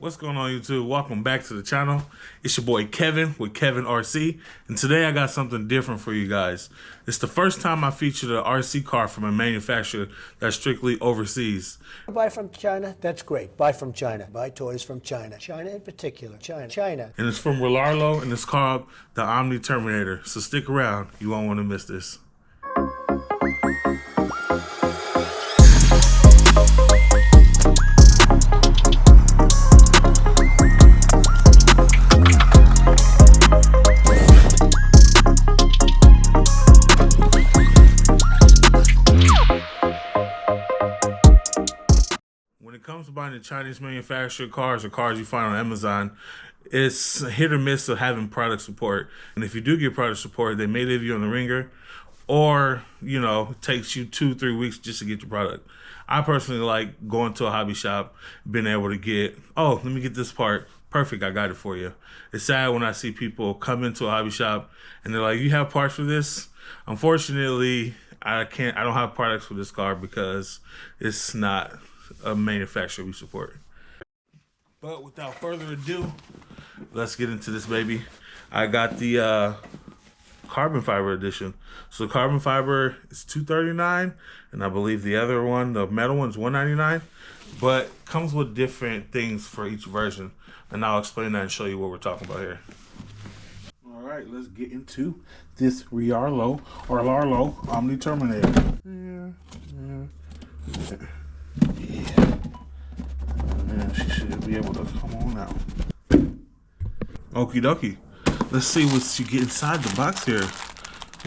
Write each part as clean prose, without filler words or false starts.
What's going on, YouTube? Welcome back to the channel. It's your boy Kevin with kevnrc, and today I got something different for you guys. It's the first time I featured an RC car from a manufacturer that's strictly overseas. Buy from China, that's great. Buy from China. Buy toys from China. China in particular. China. And it's from Rlarlo, and it's called the Omni Terminator. So stick around. You won't want to miss this. When it comes to buying the Chinese manufactured cars or cars you find on Amazon, it's hit or miss of having product support. And if you do get product support, they may leave you on the ringer, or, you know, it takes you 2-3 weeks just to get your product. I personally like going to a hobby shop, being able to get, oh, let me get this part. Perfect, I got it for you. It's sad when I see people come into a hobby shop and they're like, you have parts for this? Unfortunately, I don't have products for this car because it's not a manufacturer we support. But without further ado, let's get into this baby. I got the carbon fiber edition. So the carbon fiber is $239, and I believe the other one, the metal one, is $199. But comes with different things for each version, and I'll explain that and show you what we're talking about here. All right, let's get into this Rlarrlo or Rlarrlo Omni Terminator. Yeah, and she should be able to come on out. Okie dokie. Let's see what you get inside the box here.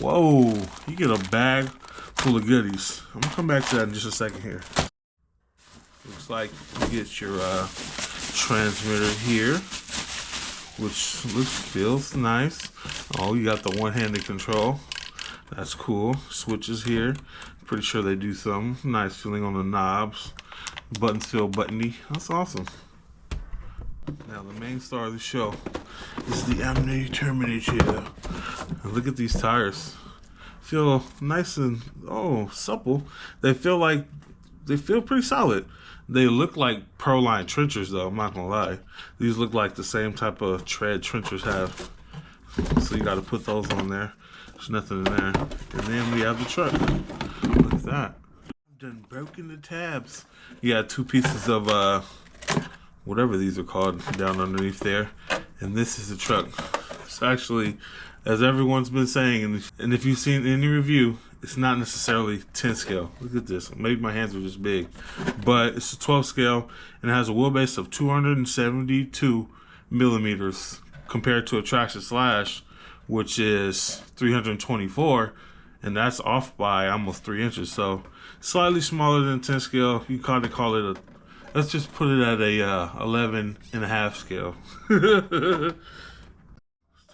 Whoa, you get a bag full of goodies. I'm gonna come back to that in just a second here. Looks like you get your transmitter here, which feels nice. Oh, you got the one-handed control. That's cool. Switches here. Pretty sure they do something. Nice feeling on the knobs. Buttons feel buttony. That's awesome. Now the main star of the show is the Omni Terminator. And look at these tires. Feel nice and supple. They feel pretty solid. They look like Proline trenchers though, I'm not gonna lie. These look like the same type of tread trenchers have. So you gotta put those on there. There's nothing in there. And then we have the truck. Look at that. I've done broken the tabs. You got two pieces of whatever these are called down underneath there. And this is the truck. It's actually, as everyone's been saying, and if you've seen any review, it's not necessarily 10 scale. Look at this. Maybe my hands are just big. But it's a 12 scale, and it has a wheelbase of 272 millimeters compared to a traction slash, which is 324, and that's off by almost 3 inches. So slightly smaller than 10 scale. You kind of call it let's just put it at a 11.5 scale. Let's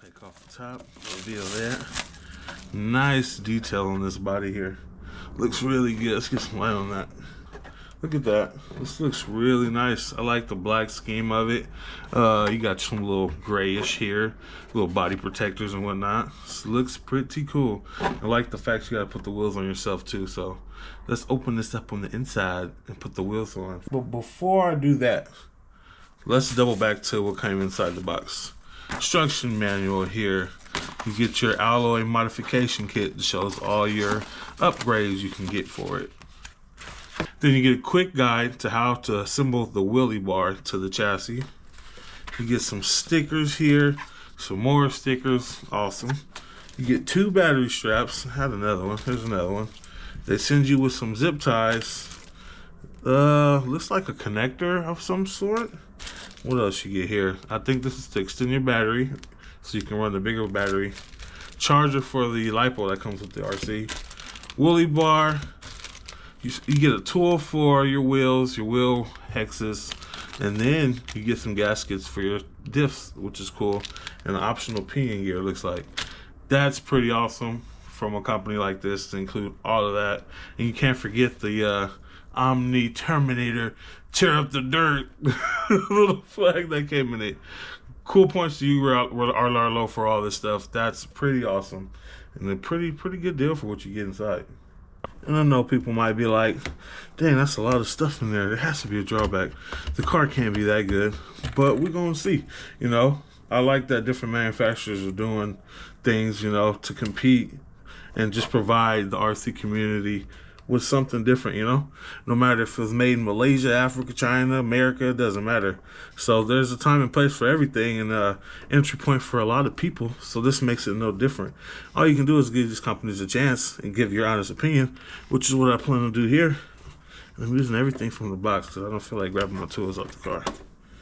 take off the top, reveal that. Nice detail on this body here. Looks really good. Let's get some light on that. Look at that. This looks really nice. I like the black scheme of it. You got some little grayish here, little body protectors and whatnot. This looks pretty cool. I like the fact you gotta put the wheels on yourself too. So let's open this up on the inside and put the wheels on. But before I do that, let's double back to what came inside the box. Instruction manual here. You get your alloy modification kit that shows all your upgrades you can get for it. Then you get a quick guide to how to assemble the wheelie bar to the chassis. You get some stickers here, some more stickers, awesome. You get 2 battery straps. I had another one, here's another one. They send you with some zip ties. Looks like a connector of some sort. What else you get here? I think this is to extend your battery, so you can run the bigger battery. Charger for the LiPo that comes with the RC. Wheelie bar. You get a tool for your wheels, your wheel hexes, and then you get some gaskets for your diffs, which is cool, and an optional pinion gear, looks like. That's pretty awesome from a company like this to include all of that. And you can't forget the Omni Terminator tear up the dirt little flag that came in it. Cool points to you, Rlarrlo, for all this stuff. That's pretty awesome, and a pretty good deal for what you get inside. And I know people might be like, dang, that's a lot of stuff in there. There has to be a drawback. The car can't be that good. But we're going to see, you know. I like that different manufacturers are doing things, you know, to compete and just provide the RC community with something different, you know. No matter if it was made in Malaysia, Africa, China, America, it doesn't matter. So there's a time and place for everything, and entry point for a lot of people. So this makes it no different. All you can do is give these companies a chance and give your honest opinion, which is what I plan to do here. And I'm using everything from the box because I don't feel like grabbing my tools off the car.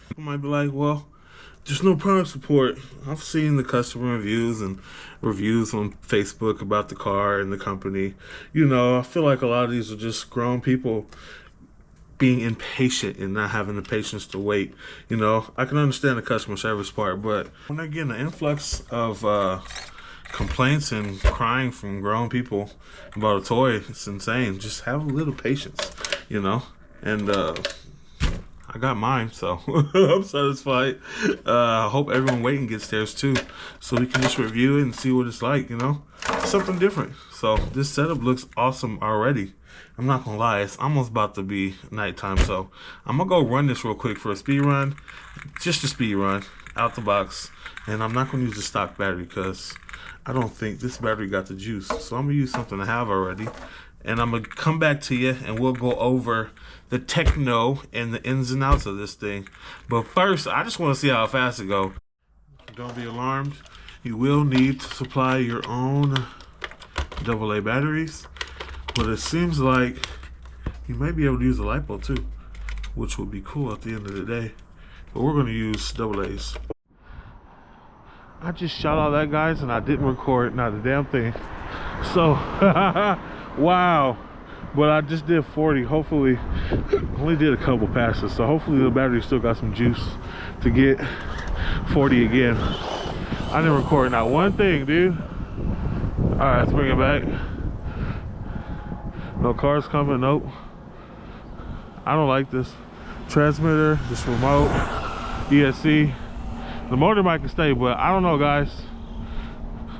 People might be like, well, there's no product support. I've seen the customer reviews and reviews on Facebook about the car and the company. You know, I feel like a lot of these are just grown people being impatient and not having the patience to wait. You know, I can understand the customer service part, but when they're getting an influx of complaints and crying from grown people about a toy, it's insane. Just have a little patience, you know, and I got mine, so I'm satisfied. I hope everyone waiting gets theirs too, so we can just review it and see what it's like, you know? Something different. So this setup looks awesome already. I'm not gonna lie, it's almost about to be nighttime, so I'm gonna go run this real quick for a speed run. Just a speed run, out the box. And I'm not gonna use the stock battery because I don't think this battery got the juice. So I'm gonna use something I have already. And I'm gonna come back to you and we'll go over the techno and the ins and outs of this thing. But first, I just want to see how fast it goes. Don't be alarmed. You will need to supply your own AA batteries, but it seems like you might be able to use a LiPo too, which would be cool at the end of the day. But we're going to use AA's. I just shot all that, guys, and I didn't record not a damn thing. So, wow. But I just did 40. Hopefully, only did a couple passes. So hopefully the battery still got some juice to get 40 again. I didn't record not one thing, dude. All right, let's bring it back. No cars coming, nope. I don't like this transmitter, this remote, ESC. The motor mic can stay, but I don't know, guys.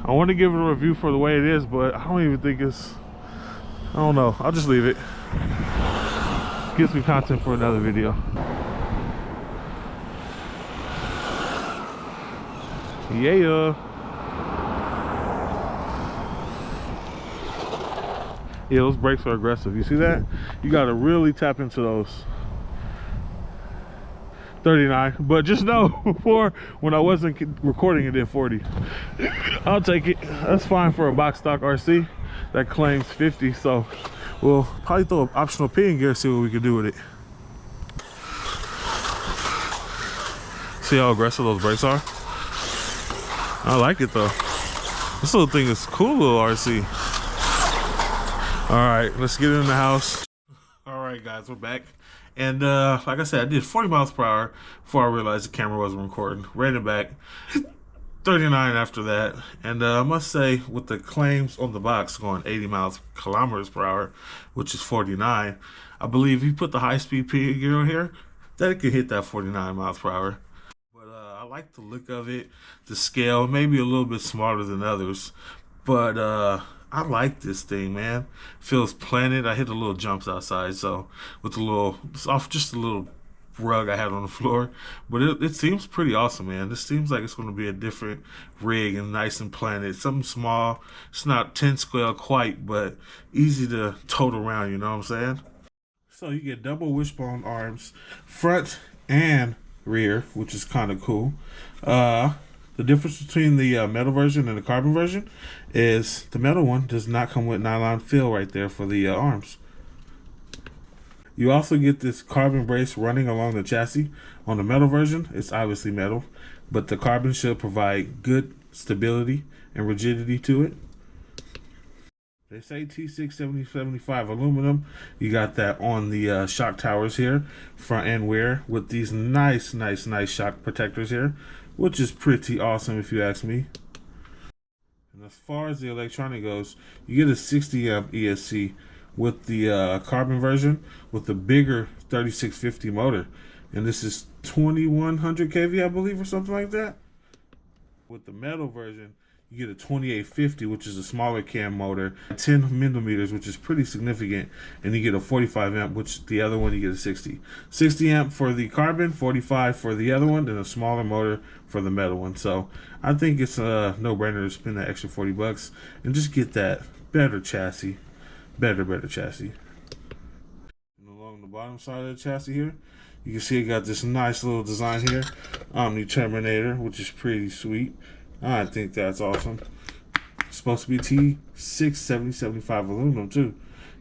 I want to give it a review for the way it is, but I don't even think it's, I don't know. I'll just leave it. Gives me content for another video. Yeah. Yeah, those brakes are aggressive. You see that? You got to really tap into those. 39, but just know before when I wasn't recording it did 40. I'll take it. That's fine for a box stock RC that claims 50. So we'll probably throw an optional P in gear, see what we can do with it. See how aggressive those brakes are? I like it though. This little thing is cool, little RC. All right, let's get it in the house. All right, guys, we're back. And like I said, I did 40 miles per hour before I realized the camera wasn't recording. Ran it back, 39 after that. And I must say, with the claims on the box going 80 kilometers per hour, which is 49, I believe if you put the high-speed P gear on here, that it could hit that 49 miles per hour. But I like the look of it, the scale, maybe a little bit smaller than others. But I like this thing, man. Feels planted. I hit the little jumps outside, so with the little, it's off just a little rug I had on the floor. But it seems pretty awesome, man. This seems like it's going to be a different rig and nice and planted. Something small. It's not 10 scale quite, but easy to tote around, you know what I'm saying? So you get double wishbone arms, front and rear, which is kind of cool. The difference between the metal version and the carbon version is the metal one does not come with nylon fill right there for the arms. You also get this carbon brace running along the chassis. On the metal version, it's obviously metal, but the carbon should provide good stability and rigidity to it. They say T67075 aluminum. You got that on the shock towers here, front and rear, with these nice shock protectors here, which is pretty awesome if you ask me. And as far as the electronic goes, you get a 60 amp ESC with the carbon version with the bigger 3650 motor, and this is 2100 kV, I believe, or something like that. With the metal version, You get a 2850, which is a smaller cam motor, 10 millimeters, which is pretty significant, and you get a 45 amp, which the other one you get a 60 amp for the carbon, 45 for the other one, and a smaller motor for the metal one. So I think it's a no-brainer to spend that extra 40 bucks and just get that better chassis, better chassis. And along the bottom side of the chassis here, you can see it got this nice little design here, Omni Terminator, which is pretty sweet. I think that's awesome. It's supposed to be T6 7075 aluminum too.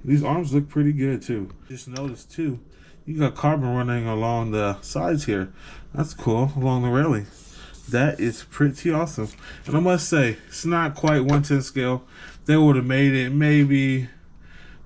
These arms look pretty good too. Just noticed too, you got carbon running along the sides here. That's cool, along the railing. That is pretty awesome. And I must say, it's not quite 110 scale. They would have made it maybe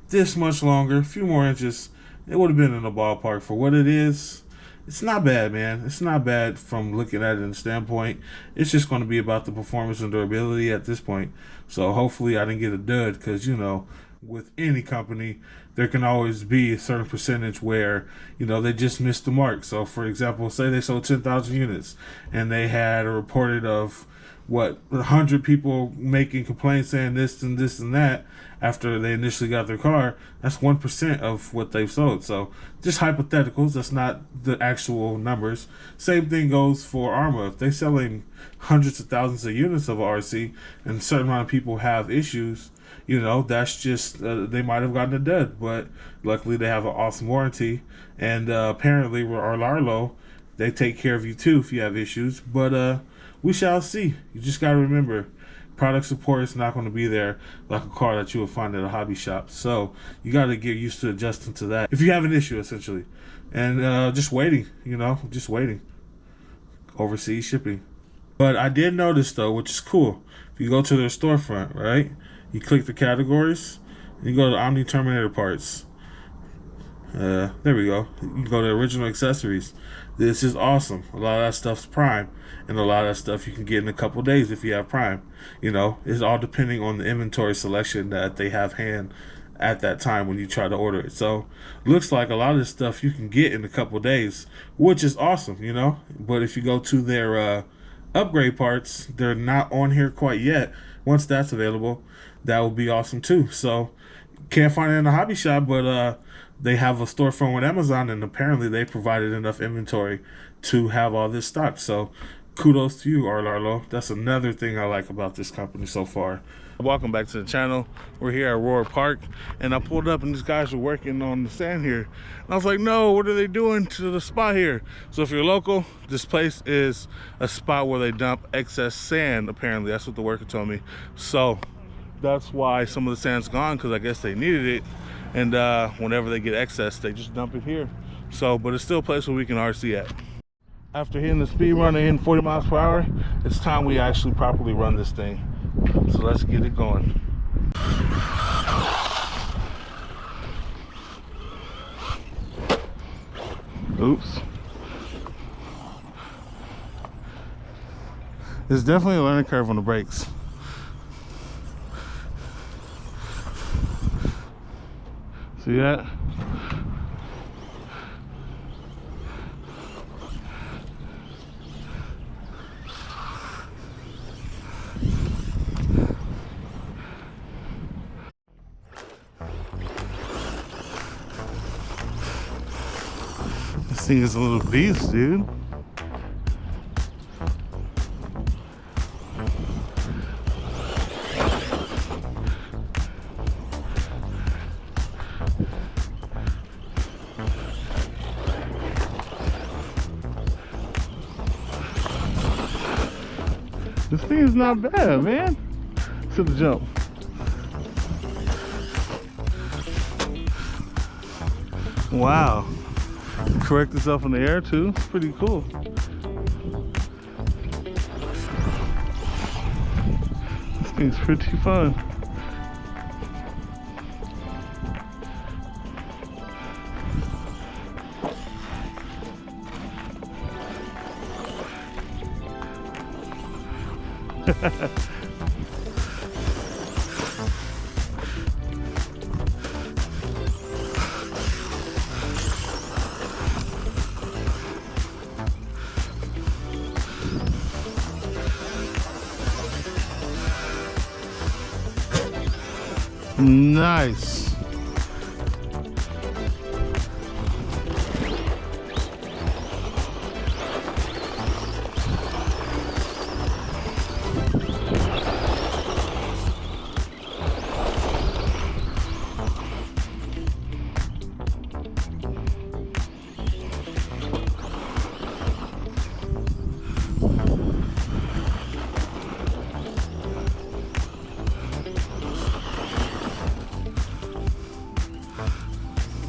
this much longer, a few more inches. It would have been in the ballpark for what it is. It's not bad, man. It's not bad from looking at it in the standpoint. It's just going to be about the performance and durability at this point. So hopefully I didn't get a dud, because, you know, with any company, there can always be a certain percentage where, you know, they just missed the mark. So, for example, say they sold 10,000 units and they had a reported of, 100 people making complaints saying this and this and that after they initially got their car. That's 1% of what they've sold. So just hypotheticals, that's not the actual numbers. Same thing goes for Arma. If they're selling hundreds of thousands of units of RC and a certain amount of people have issues, you know, that's just they might have gotten a dud, but luckily they have an awesome warranty, and apparently with Rlarlo, they take care of you too if you have issues. But we shall see. You just got to remember, product support is not going to be there like a car that you would find at a hobby shop. So you got to get used to adjusting to that if you have an issue, essentially. And just waiting, you know, just waiting. Overseas shipping. But I did notice, though, which is cool, if you go to their storefront, right, you click the categories, and you go to Omni Terminator parts. There we go. You can go to original accessories. This is awesome. A lot of that stuff's Prime, and a lot of that stuff you can get in a couple days if you have Prime. You know, it's all depending on the inventory selection that they have hand at that time when you try to order it. So looks like a lot of this stuff you can get in a couple days, which is awesome, you know. But if you go to their upgrade parts, they're not on here quite yet. Once that's available, that will be awesome too. So can't find it in a hobby shop, but they have a storefront with Amazon, and apparently they provided enough inventory to have all this stocked. So kudos to you, Rlarrlo. That's another thing I like about this company so far. Welcome back to the channel. We're here at Roar Park, and I pulled up and these guys were working on the sand here. And I was like, no, what are they doing to the spot here? So if you're local, this place is a spot where they dump excess sand, apparently. That's what the worker told me. So that's why some of the sand's gone, because I guess they needed it. And whenever they get excess, they just dump it here. So, but it's still a place where we can RC at. After hitting the speed run and hitting 40 miles per hour, it's time we actually properly run this thing. So let's get it going. Oops. There's definitely a learning curve on the brakes. See that? This thing is a little beast, dude. This thing is not bad, man. To the jump. Wow. Correct itself in the air too. It's pretty cool. This thing's pretty fun. Nice.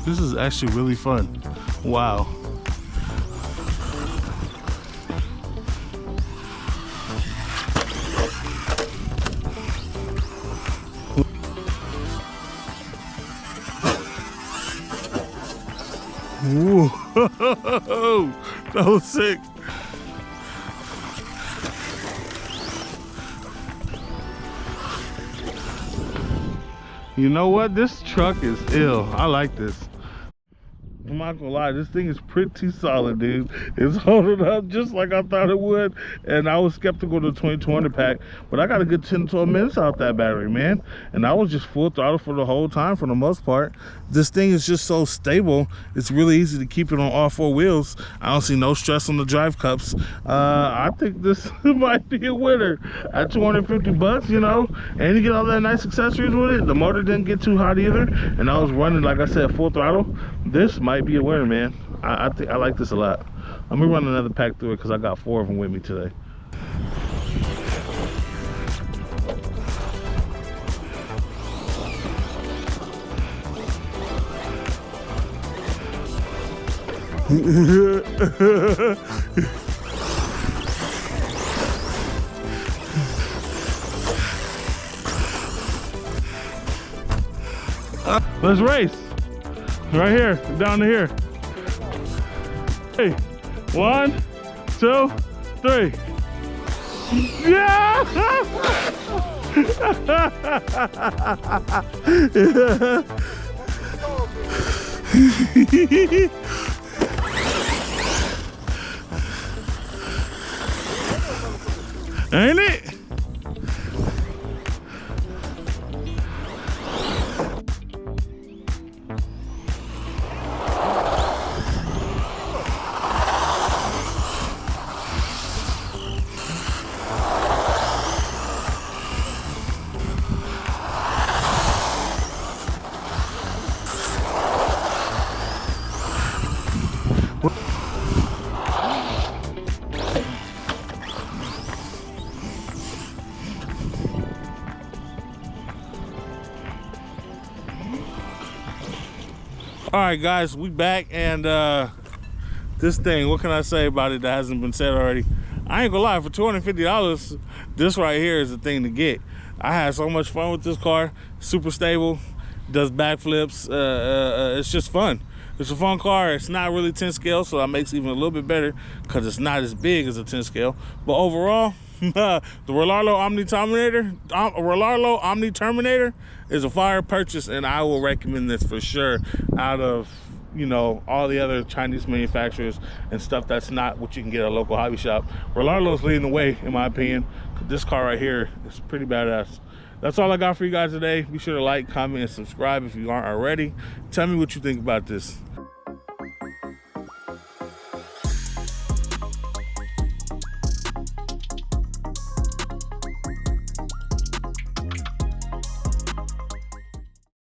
This is actually really fun. Wow. Whoa. That was sick. You know what? This truck is ill. I like this. I'm not gonna lie, this thing is pretty solid, dude. It's holding up just like I thought it would. And I was skeptical of the 2200 pack, but I got a good 10 to 12 minutes out that battery, man. And I was just full throttle for the whole time for the most part. This thing is just so stable. It's really easy to keep it on all four wheels. I don't see no stress on the drive cups. I think this might be a winner at 250 bucks, you know, and you get all that nice accessories with it. The motor didn't get too hot either, and I was running, like I said, full throttle. This might be a winner, man. I think I like this a lot. I'm gonna run another pack through it because I got 4 of them with me today. Let's race. Right here, down to here. Hey, 1, 2, 3. Yeah! Ain't it? All right, guys, we back, and this thing, what can I say about it that hasn't been said already? I ain't gonna lie, for $250, this right here is the thing to get. I had so much fun with this car. Super stable, does backflips. It's just fun. It's a fun car. It's not really 10 scale, so that makes it even a little bit better because it's not as big as a 10 scale. But overall, the Rlarrlo Omni Terminator is a fire purchase, and I will recommend this for sure out of, you know, all the other Chinese manufacturers and stuff that's not what you can get at a local hobby shop. Rlarrlo's leading the way, in my opinion. This car right here is pretty badass. That's all I got for you guys today. Be sure to like, comment, and subscribe if you aren't already. Tell me what you think about this.